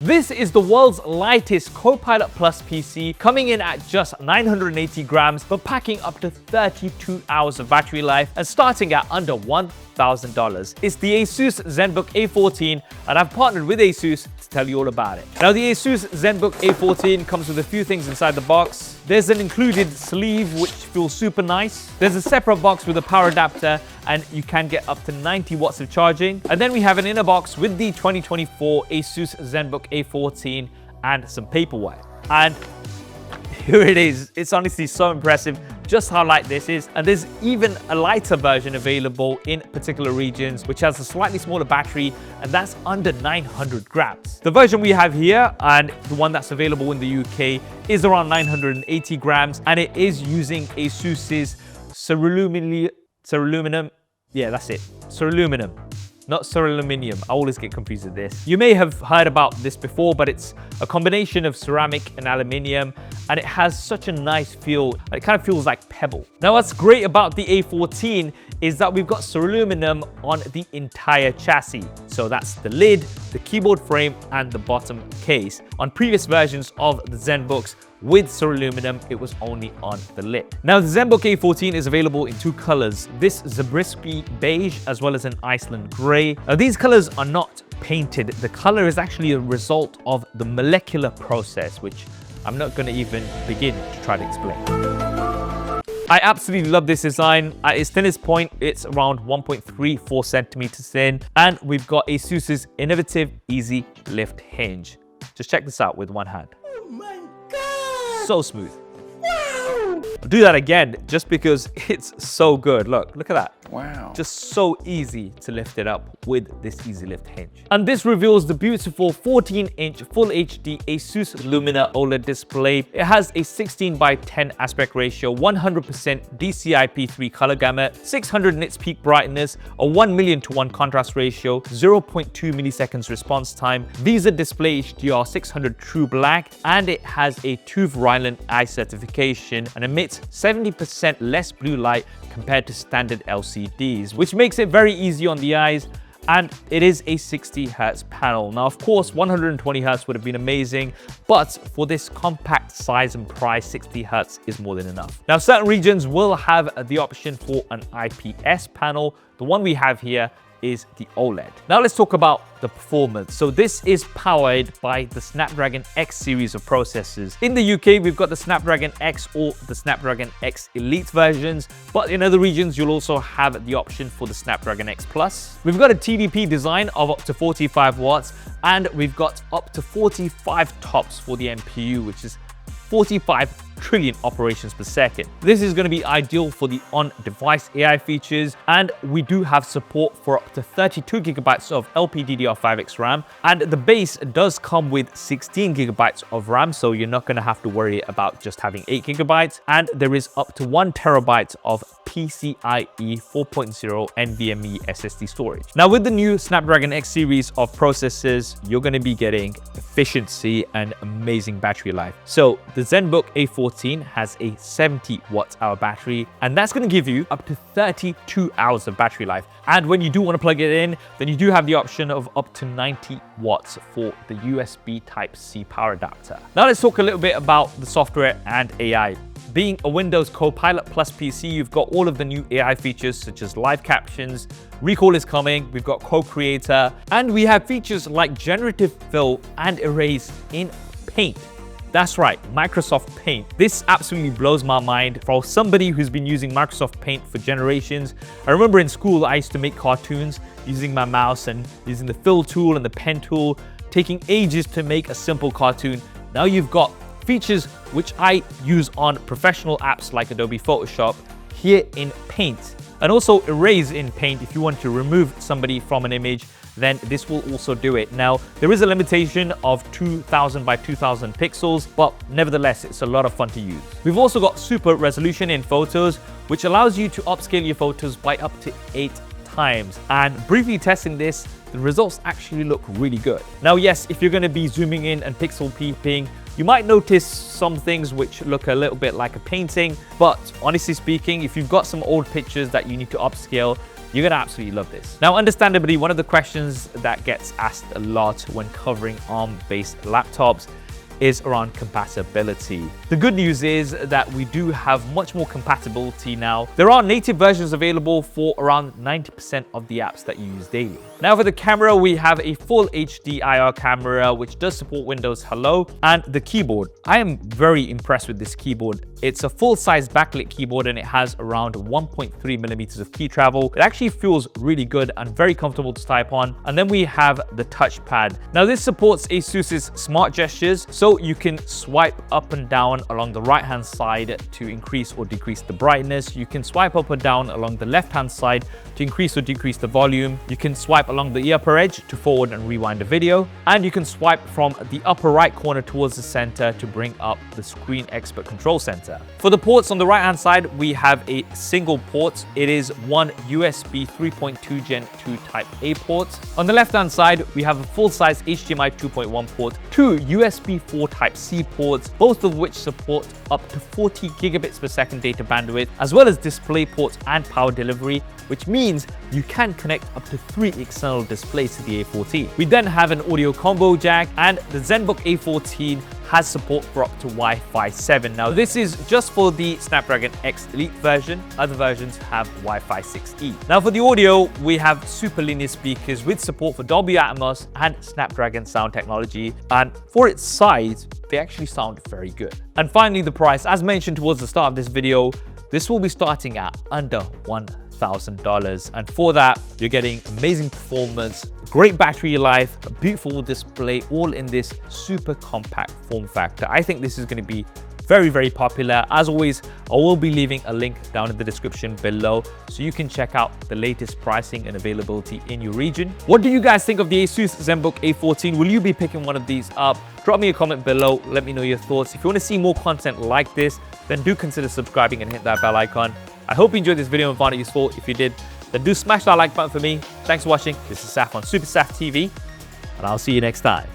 This is the world's lightest Copilot Plus PC, coming in at just 980 grams, but packing up to 32 hours of battery life and starting at under $1,000. It's the Asus Zenbook A14, and I've partnered with Asus to tell you all about it. Now, the Asus Zenbook A14 comes with a few things inside the box. There's an included sleeve, which feels super nice. There's a separate box with a power adapter, and you can get up to 90 watts of charging. And then we have an inner box with the 2024 Asus Zenbook A14 and some paperware. And here it is. It's honestly so impressive just how light this is. And there's even a lighter version available in particular regions, which has a slightly smaller battery, and that's under 900 grams. The version we have here, and the one that's available in the UK, is around 980 grams, and it is using Asus's ceruleum. Yeah, that's it. Ceruleum. Not ceruleum. I always get confused with this. You may have heard about this before, but it's a combination of ceramic and aluminium, and it has such a nice feel. It kind of feels like pebble. Now, what's great about the A14 is that we've got ceruleum on the entire chassis. So that's the lid, the keyboard frame, and the bottom case. On previous versions of the Zenbooks with ceruleum, it was only on the lid. Now, the Zenbook A14 is available in two colors, this Zabriskie beige as well as an Iceland gray. Now, these colors are not painted. The color is actually a result of the molecular process, which I'm not going to even begin to try to explain. I absolutely love this design. At its thinnest point, it's around 1.34 centimeters thin, and we've got Asus's innovative easy lift hinge. Just check this out with one hand. Oh my God! So smooth. Wow! I'll do that again just because it's so good. Look at that. Wow. Just so easy to lift it up with this easy lift hinge. And this reveals the beautiful 14-inch Full HD Asus Lumina OLED display. It has a 16:10 aspect ratio, 100% DCI-P3 color gamut, 600 nits peak brightness, a 1,000,000:1 contrast ratio, 0.2 milliseconds response time, VESA Display HDR 600 True Black, and it has a TÜV Rheinland eye certification and emits 70% less blue light compared to standard LCDs, which makes it very easy on the eyes. And it is a 60 Hz panel. Now, of course, 120 Hz would have been amazing, but for this compact size and price, 60 Hz is more than enough. Now, certain regions will have the option for an IPS panel. The one we have here is the OLED. Now let's talk about the performance. So this is powered by the Snapdragon X series of processors. In the UK, we've got the Snapdragon X or the Snapdragon X Elite versions, but in other regions, you'll also have the option for the Snapdragon X Plus. We've got a TDP design of up to 45 watts, and we've got up to 45 TOPS for the NPU, which is 45 trillion operations per second. This is going to be ideal for the on-device AI features, and we do have support for up to 32 gigabytes of LPDDR5X RAM, and the base does come with 16 gigabytes of RAM, so you're not going to have to worry about just having 8 gigabytes, and there is up to 1 terabyte of PCIe 4.0 NVMe SSD storage. Now, with the new Snapdragon X series of processors, you're going to be getting efficiency and amazing battery life. So the Zenbook A14 has a 70 watt-hour battery, and that's going to give you up to 32 hours of battery life. And when you do want to plug it in, then you do have the option of up to 90 watts for the USB Type-C power adapter. Now let's talk a little bit about the software and AI. Being a Windows Copilot Plus PC, you've got all of the new AI features such as live captions, recall is coming, we've got co-creator, and we have features like generative fill and erase in Paint. That's right, Microsoft Paint. This absolutely blows my mind. For somebody who's been using Microsoft Paint for generations, I remember in school I used to make cartoons using my mouse and using the fill tool and the pen tool, taking ages to make a simple cartoon. Now you've got features which I use on professional apps like Adobe Photoshop here in Paint, and also erase in Paint. If you want to remove somebody from an image, then this will also do it. Now, there is a limitation of 2000 by 2000 pixels, but nevertheless, it's a lot of fun to use. We've also got super resolution in photos, which allows you to upscale your photos by up to 8 times. And briefly testing this, the results actually look really good. Now, yes, if you're going to be zooming in and pixel peeping, you might notice some things which look a little bit like a painting, but honestly speaking, if you've got some old pictures that you need to upscale, You're gonna absolutely love this. Now, understandably, one of the questions that gets asked a lot when covering ARM-based laptops is around compatibility. The good news is that we do have much more compatibility now. There are native versions available for around 90% of the apps that you use daily. Now for the camera, we have a full HD IR camera, which does support Windows Hello, and the keyboard. I am very impressed with this keyboard. It's a full-size backlit keyboard and it has around 1.3 millimeters of key travel. It actually feels really good and very comfortable to type on. And then we have the touchpad. Now this supports Asus's smart gestures, so you can swipe up and down along the right-hand side to increase or decrease the brightness. You can swipe up and down along the left-hand side to increase or decrease the volume. You can swipe along the upper edge to forward and rewind the video. And you can swipe from the upper right corner towards the center to bring up the Screen Expert Control Center. For the ports on the right-hand side, we have a single port. It is one USB 3.2 Gen 2 Type A port. On the left-hand side, we have a full-size HDMI 2.1 port, two USB 4 Type C ports, both of which support up to 40 gigabits per second data bandwidth, as well as display ports and power delivery, which means you can connect up to 3 external displays to the A14. We then have an audio combo jack, and the Zenbook A14 has support for up to Wi-Fi 7. Now this is just for the Snapdragon X Elite version. Other versions have Wi-Fi 6E. Now for the audio, we have super linear speakers with support for Dolby Atmos and Snapdragon sound technology. And for its size, they actually sound very good. And finally, the price. As mentioned towards the start of this video, this will be starting at under $1,000. And for that, you're getting amazing performance, great battery life, a beautiful display, all in this super compact form factor. I think this is going to be very, very popular. As always, I will be leaving a link down in the description below so you can check out the latest pricing and availability in your region. What do you guys think of the Asus Zenbook A14? Will you be picking one of these up? Drop me a comment below. Let me know your thoughts. If you want to see more content like this, then do consider subscribing and hit that bell icon. I hope you enjoyed this video and found it useful. If you did, then do smash that like button for me. Thanks for watching. This is Saf on Super Saf TV, and I'll see you next time.